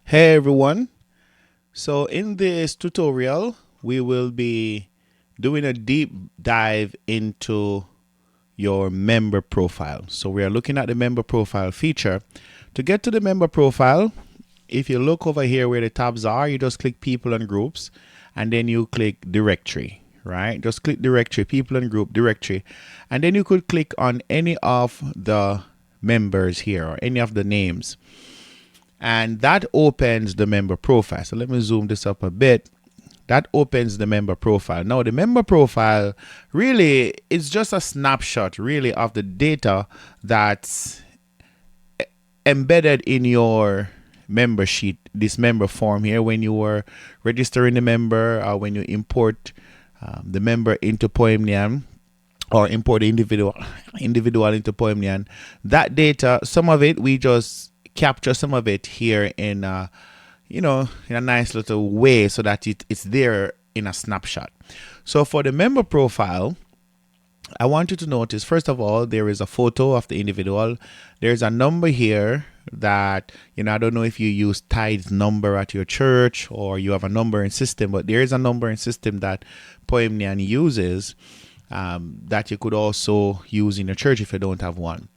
Hey everyone. So in this tutorial, we will be doing a deep dive into your member profile. So we are looking at the member profile feature. To get to the member profile, if you look over here where the tabs are, you just click people and groups and then you click directory, right? Just click directory, people and group directory. And then you could click on any of the members here or any of the names. And that opens the member profile. So let me zoom this up a bit. That opens the member profile. Now the member profile really is just a snapshot really of the data that's embedded in your member sheet, this member form here when you were registering the member or when you import the member into Poimnion or import the individual into Poimnion. That data, some of it we just capture some of it here in in a nice little way so that it's there in a snapshot. So for the member profile, I want you to notice, first of all, there is a photo of the individual. There's a number here that, I don't know if you use tithes number at your church or you have a numbering system, but there is a numbering system that Poimnion uses that you could also use in your church if you don't have one.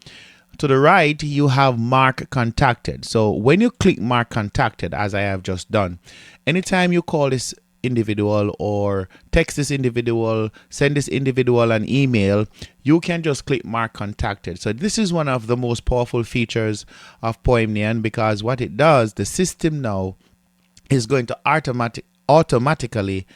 To the right, you have mark contacted. So when you click mark contacted, as I have just done, anytime you call this individual or text this individual, send this individual an email, you can just click mark contacted. So this is one of the most powerful features of Poimnion, because what it does, the system now is going to automatically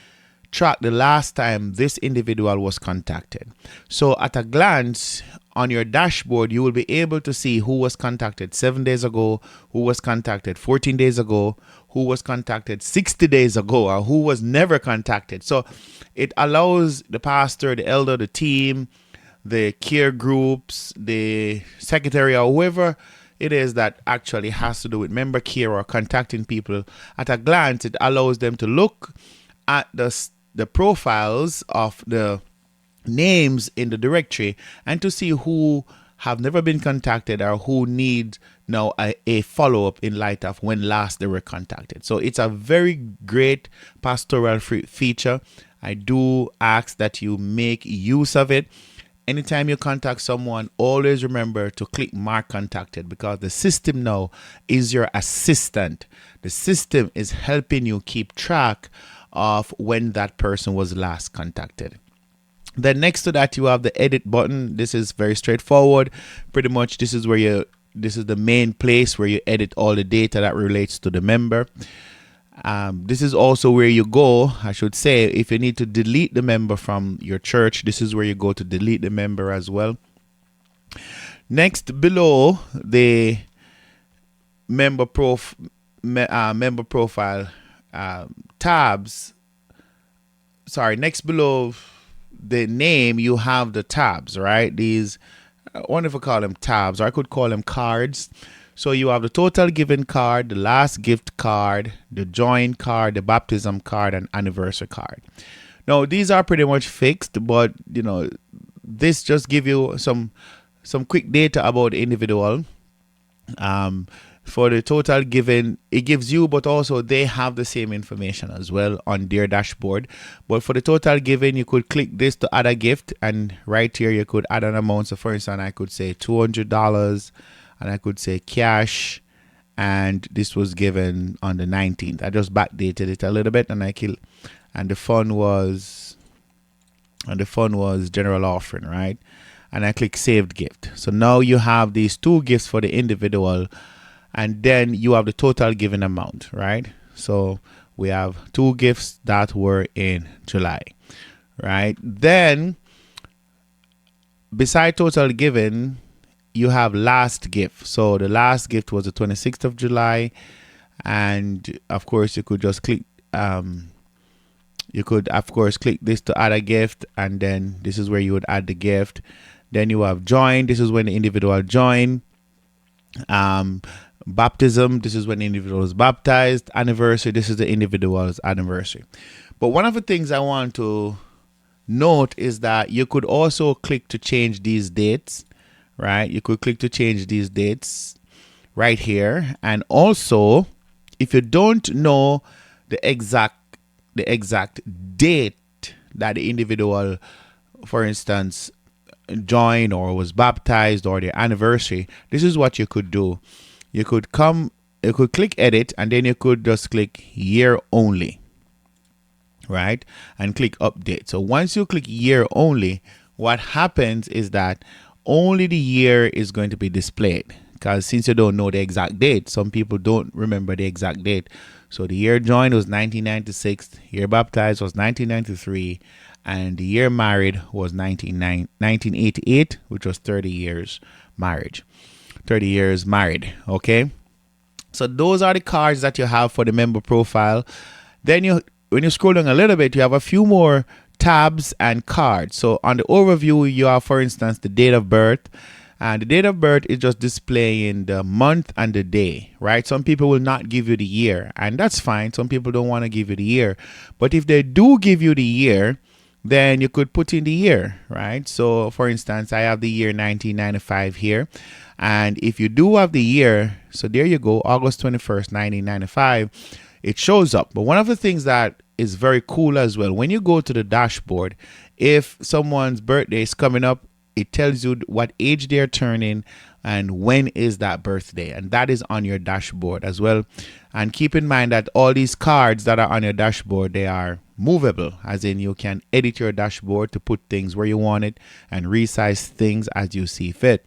track the last time this individual was contacted. So at a glance on your dashboard, you will be able to see who was contacted 7 days ago, who was contacted 14 days ago, who was contacted 60 days ago, or who was never contacted. So it allows the pastor, the elder, the team, the care groups, the secretary, or whoever it is that actually has to do with member care or contacting people. At a glance, it allows them to look at the profiles of the names in the directory and to see who have never been contacted or who need now a follow-up in light of when last they were contacted. So it's a very great pastoral feature. I do ask that you make use of it. Anytime you contact someone, always remember to click mark contacted, because the system now is your assistant. The system is helping you keep track of when that person was last contacted. Then next to that, you have the edit button. This is very straightforward. Pretty much this is the main place where you edit all the data that relates to the member. This is also where you go, I should say, if you need to delete the member from your church. This is where you go to delete the member as well. Next, below the member profile tabs. Sorry, next below the name, you have the tabs, right? These, I wonder if I call them tabs, or I could call them cards. So you have the total given card, the last gift card, the join card, the baptism card, and anniversary card. Now these are pretty much fixed, but this just give you some quick data about the individual. For the total given, it gives you, but also they have the same information as well on their dashboard. But for the total given, you could click this to add a gift, and right here you could add an amount. So for instance, I could say $200, and I could say cash, and this was given on the 19th. I just backdated it a little bit, and the fund was general offering, right? And I click saved gift. So now you have these two gifts for the individual, and then you have the total given amount, right? So we have two gifts that were in July, right? Then beside total given, you have last gift. So the last gift was the 26th of July, and of course you could just click click this to add a gift, and then this is where you would add the gift. Then you have join. This is when the individual joined. Baptism, this is when the individual is baptized. Anniversary, this is the individual's anniversary. But one of the things I want to note is that you could also click to change these dates, right? You could click to change these dates right here. And also if you don't know the exact date that the individual, for instance, joined or was baptized or their anniversary, this is what you could do. You could click edit, and then you could just click year only, right? And click update. So once you click year only, what happens is that only the year is going to be displayed, because since you don't know the exact date, some people don't remember the exact date. So the year joined was 1996, year baptized was 1993, and the year married was 1988, which was 30 years marriage. 30 years married, okay? So those are the cards that you have for the member profile. Then when you scroll down a little bit, you have a few more tabs and cards. So on the overview, you have, for instance, the date of birth. And the date of birth is just displaying the month and the day, right? Some people will not give you the year, and that's fine. Some people don't want to give you the year. But if they do give you the year, then you could put in the year, right? So for instance, I have the year 1995 here. And if you do have the year, so there you go, August 21st, 1995, it shows up. But one of the things that is very cool as well, when you go to the dashboard, if someone's birthday is coming up, it tells you what age they're turning and when is that birthday, and that is on your dashboard as well. And keep in mind that all these cards that are on your dashboard, they are movable, as in you can edit your dashboard to put things where you want it and resize things as you see fit.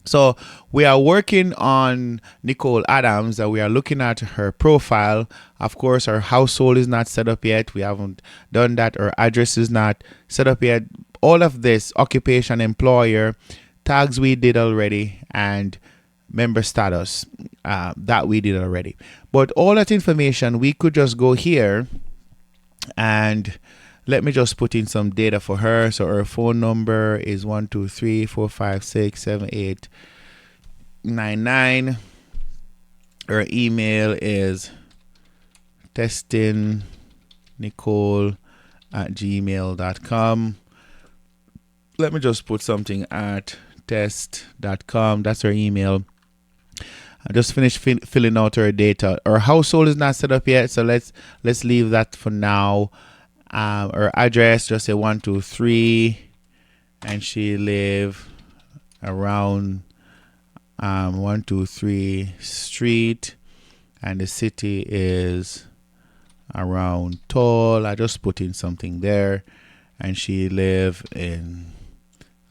So we are working on Nicole Adams, and we are looking at her profile. Of course, her household is not set up yet. We haven't done that. Her address is not set up yet. All of this, occupation, employer, tags we did already, and member status that we did already. But all that information, we could just go here and let me just put in some data for her. So her phone number is 123456789. Her email is testingnicole@gmail.com. Let me just put something at test.com. That's her email. I just finished filling out her data. Her household is not set up yet, so let's leave that for now. Her address, just say 123, and she live around 123 Street, and the city is around Toll. I just put in something there, and she live in,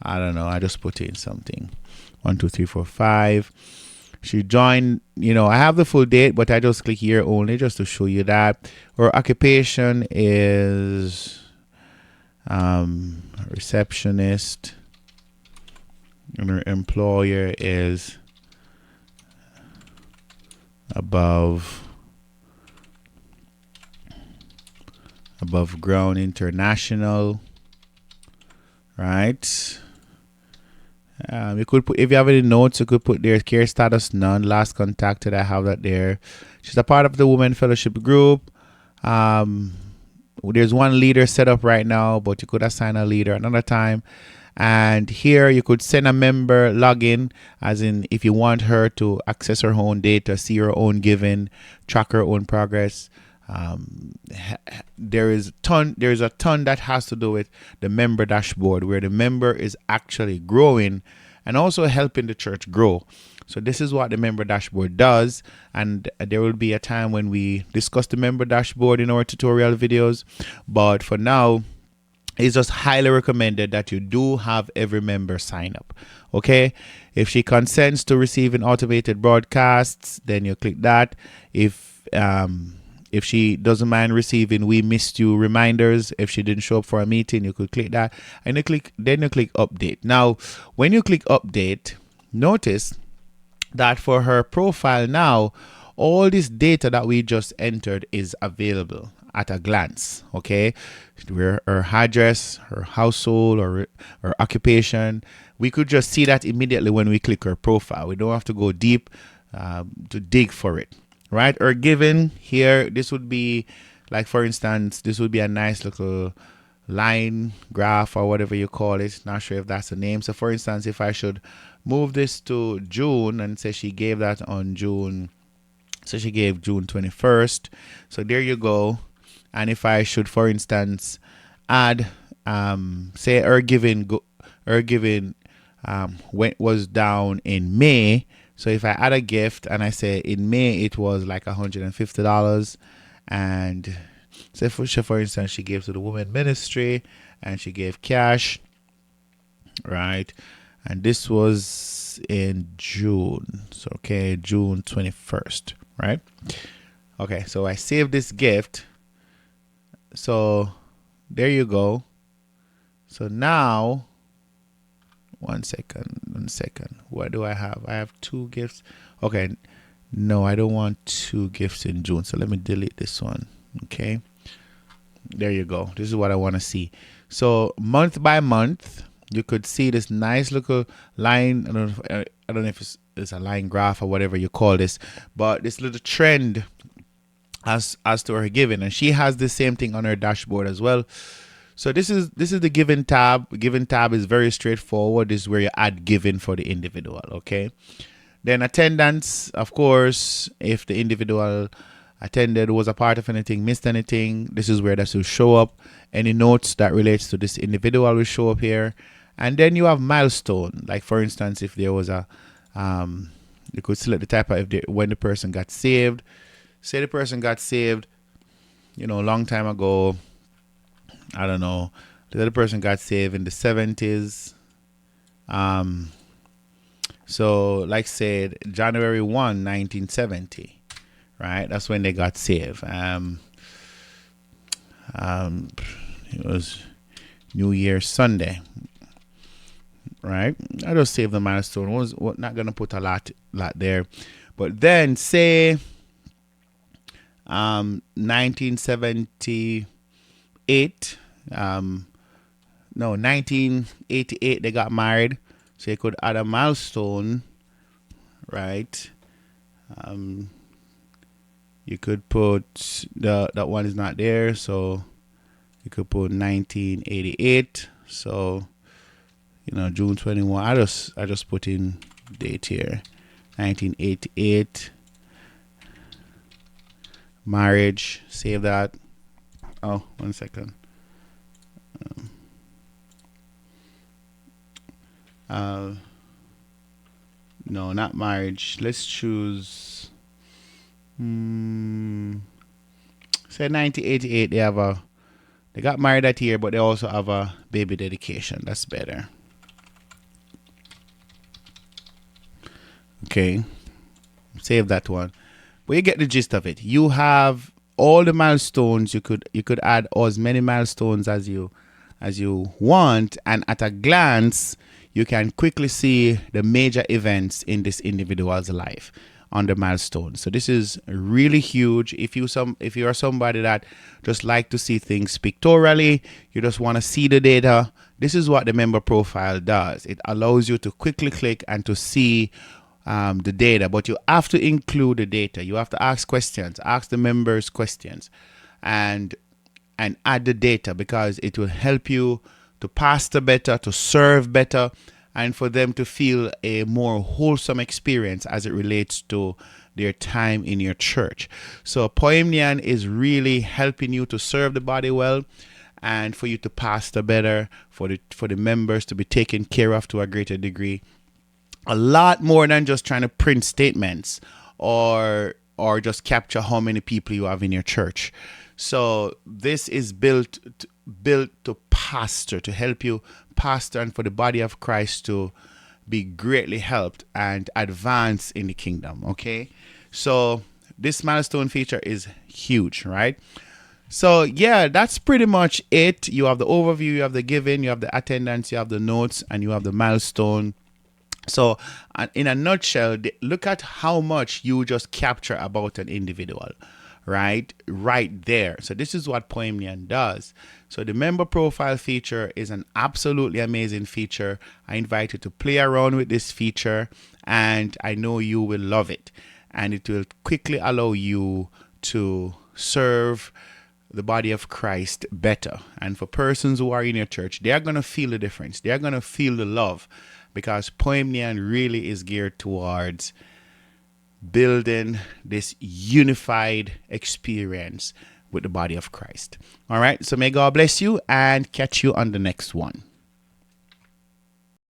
I don't know, I just put in something 1 2 3 4 5. She joined, I have the full date, but I just click here only just to show you that. Her occupation is receptionist, and her employer is above ground international, right? You could put, if you have any notes, you could put their care status none, last contacted. I have that there. She's a part of the Women Fellowship group. There's one leader set up right now, but you could assign a leader another time. And here you could send a member login, as in if you want her to access her own data, see her own giving, track her own progress. There is a ton that has to do with the member dashboard, where the member is actually growing and also helping the church grow. So this is what the member dashboard does, and there will be a time when we discuss the member dashboard in our tutorial videos, but for now it's just highly recommended that you do have every member sign up. Okay, if she consents to receiving automated broadcasts, then you click that. If she doesn't mind receiving "we missed you" reminders, if she didn't show up for a meeting, you could click that, and you click update. Now, when you click update, notice that for her profile now, all this data that we just entered is available at a glance. Okay, where her address, her household, or her occupation, we could just see that immediately when we click her profile. We don't have to go deep to dig for it. Right, or given here, this would be like, for instance, this would be a nice little line graph or whatever you call it. Not sure if that's the name. So for instance, if I should move this to June and say she gave that on June So she gave June 21st. So there you go. And if I should, for instance, add, say her giving was down in May. So if I add a gift and I say in May it was like $150, and say for instance she gave to the women ministry and she gave cash, right? And this was in June. So okay, June 21st, right? Okay, so I saved this gift. So there you go. So now, one second. What do I have? I have 2 gifts. Okay, no, I don't want 2 gifts in June. So let me delete this one. Okay, there you go. This is what I want to see. So month by month, you could see this nice little line. I don't know if it's a line graph or whatever you call this, but this little trend as to her giving, and she has the same thing on her dashboard as well. So this is the giving tab. Giving tab is very straightforward. This is where you add giving for the individual. Okay. Then attendance, of course, if the individual attended, was a part of anything, missed anything, this is where that will show up. Any notes that relates to this individual will show up here. And then you have milestone. Like for instance, if there was a, you could select the type of when the person got saved. Say the person got saved, a long time ago. I don't know. The other person got saved in the 70s. So like said, January 1, 1970, right? That's when they got saved. It was New Year's Sunday, right? I just saved the milestone. Was not gonna put a lot there, but then say 1978. 1988 they got married, so you could add a milestone, right? You could put that one is not there, so you could put 1988. So June 21. I just put in date here, 1988 marriage. Save that. Oh, 1 second. No, not marriage. Let's choose. Say 1988. They got married that year, but they also have a baby dedication. That's better. Okay, save that one. But you get the gist of it. You have all the milestones. You could add as many milestones as you want, and at a glance you can quickly see the major events in this individual's life on the milestones. So this is really huge. If you are somebody that just like to see things pictorially, you just want to see the data, this is what the member profile does. It allows you to quickly click and to see the data, but you have to include the data. You have to ask questions, ask the members questions, and add the data, because it will help you to pastor better, to serve better, and for them to feel a more wholesome experience as it relates to their time in your church. So Poimnion is really helping you to serve the body well, and for you to pastor better, for the members to be taken care of to a greater degree. A lot more than just trying to print statements or just capture how many people you have in your church. So this is built to pastor, to help you pastor, and for the body of Christ to be greatly helped and advance in the kingdom. Okay, so this milestone feature is huge, right? So yeah, that's pretty much it. You have the overview, you have the giving, you have the attendance, you have the notes, and you have the milestone. So in a nutshell, look at how much you just capture about an individual, right there. So this is what Poimnion does. So the member profile feature is an absolutely amazing feature. I invite you to play around with this feature, and I know you will love it, and it will quickly allow you to serve the body of Christ better. And for persons who are in your church, they are going to feel the difference. They are going to feel the love, because Poimnion really is geared towards building this unified experience with the body of Christ. All right. So may God bless you and catch you on the next one.